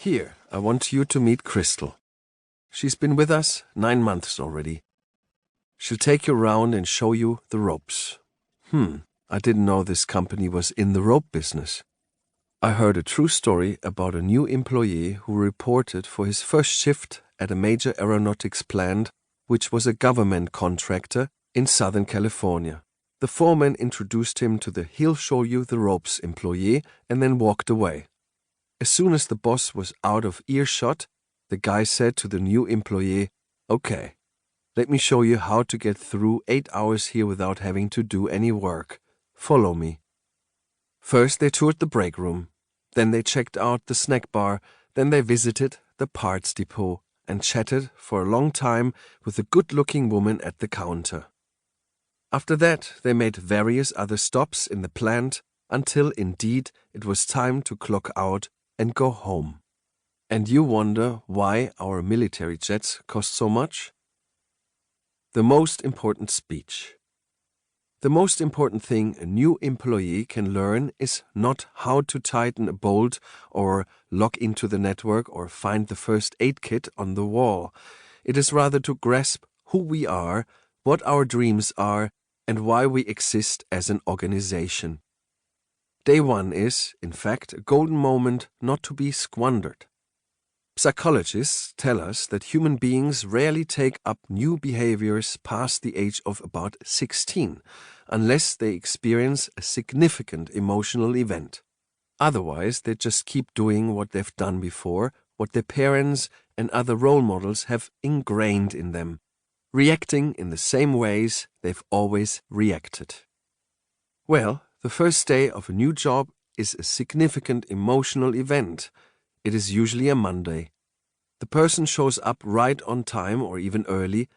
Here, I want you to meet Crystal. She's been with us 9 months already. She'll take you around and show you the ropes. I didn't know this company was in the rope business. I heard a true story about a new employee who reported for his first shift at a major aeronautics plant, which was a government contractor in Southern California. The foreman introduced him to the "he'll show you the ropes" employee and then walked away. As soon as the boss was out of earshot, the guy said to the new employee, "Okay, let me show you how to get through 8 hours here without having to do any work. Follow me." First they toured the break room, then they checked out the snack bar, then they visited the parts depot and chatted for a long time with a good-looking woman at the counter. After that, they made various other stops in the plant until, indeed, it was time to clock out and go home. And you wonder why our military jets cost so much? The most important speech. The most important thing a new employee can learn is not how to tighten a bolt or log into the network or find the first aid kit on the wall. It is rather to grasp who we are, what our dreams are, and why we exist as an organization. Day one is, in fact, a golden moment not to be squandered. Psychologists tell us that human beings rarely take up new behaviors past the age of about 16, unless they experience a significant emotional event. Otherwise, they just keep doing what they've done before, what their parents and other role models have ingrained in them, reacting in the same ways they've always reacted. Well, the first day of a new job is a significant emotional event. It is usually a Monday. The person shows up right on time or even early,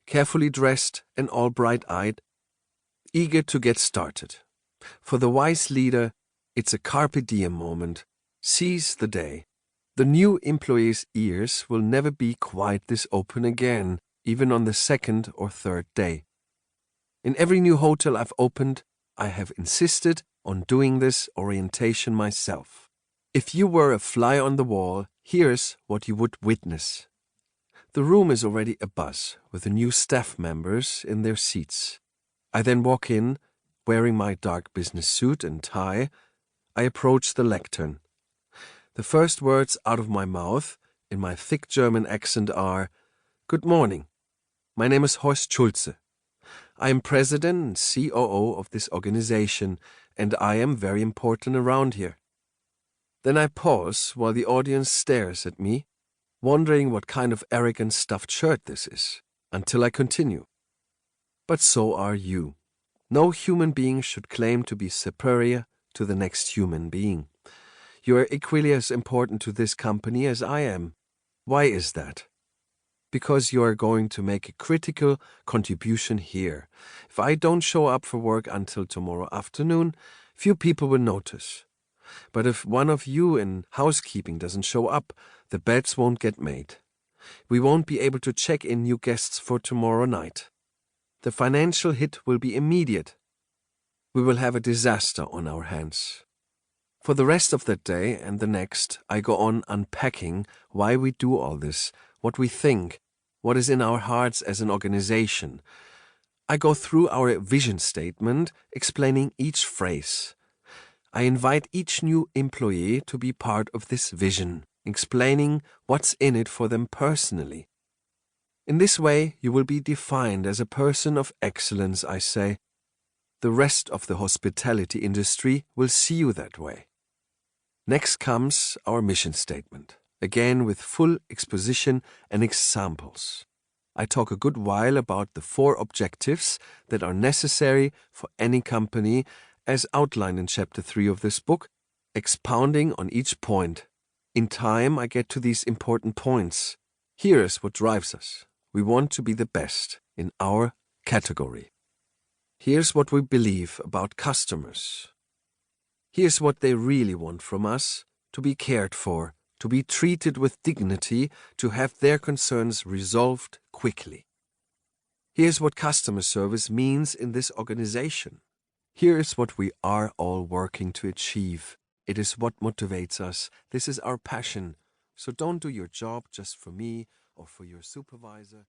carefully dressed and all bright-eyed, eager to get started. For the wise leader, it's a carpe diem moment. Seize the day. The new employee's ears will never be quite this open again, even on the second or third day. In every new hotel I've opened, I have insisted on doing this orientation myself. If you were a fly on the wall, here's what you would witness. The room is already abuzz with the new staff members in their seats. I then walk in, wearing my dark business suit and tie. I approach the lectern. The first words out of my mouth, in my thick German accent, are, "Good morning. My name is Horst Schulze. I am president and COO of this organization, and I am very important around here." Then I pause while the audience stares at me, wondering what kind of arrogant stuffed shirt this is, until I continue. But so are you. No human being should claim to be superior to the next human being. You are equally as important to this company as I am. Why is that? Because you are going to make a critical contribution here. If I don't show up for work until tomorrow afternoon, few people will notice. But if one of you in housekeeping doesn't show up, the beds won't get made. We won't be able to check in new guests for tomorrow night. The financial hit will be immediate. We will have a disaster on our hands. For the rest of that day and the next, I go on unpacking why we do all this, what we think, what is in our hearts as an organization. I go through our vision statement, explaining each phrase. I invite each new employee to be part of this vision, explaining what's in it for them personally. In this way, you will be defined as a person of excellence, I say. The rest of the hospitality industry will see you that way. Next comes our mission statement, again with full exposition and examples. I talk a good while about the 4 objectives that are necessary for any company, as outlined in Chapter 3 of this book, expounding on each point. In time, I get to these important points. Here is what drives us. We want to be the best in our category. Here's what we believe about customers. Here's what they really want from us: to be cared for, to be treated with dignity, to have their concerns resolved quickly. Here's what customer service means in this organization. Here is what we are all working to achieve. It is what motivates us. This is our passion. So don't do your job just for me or for your supervisor.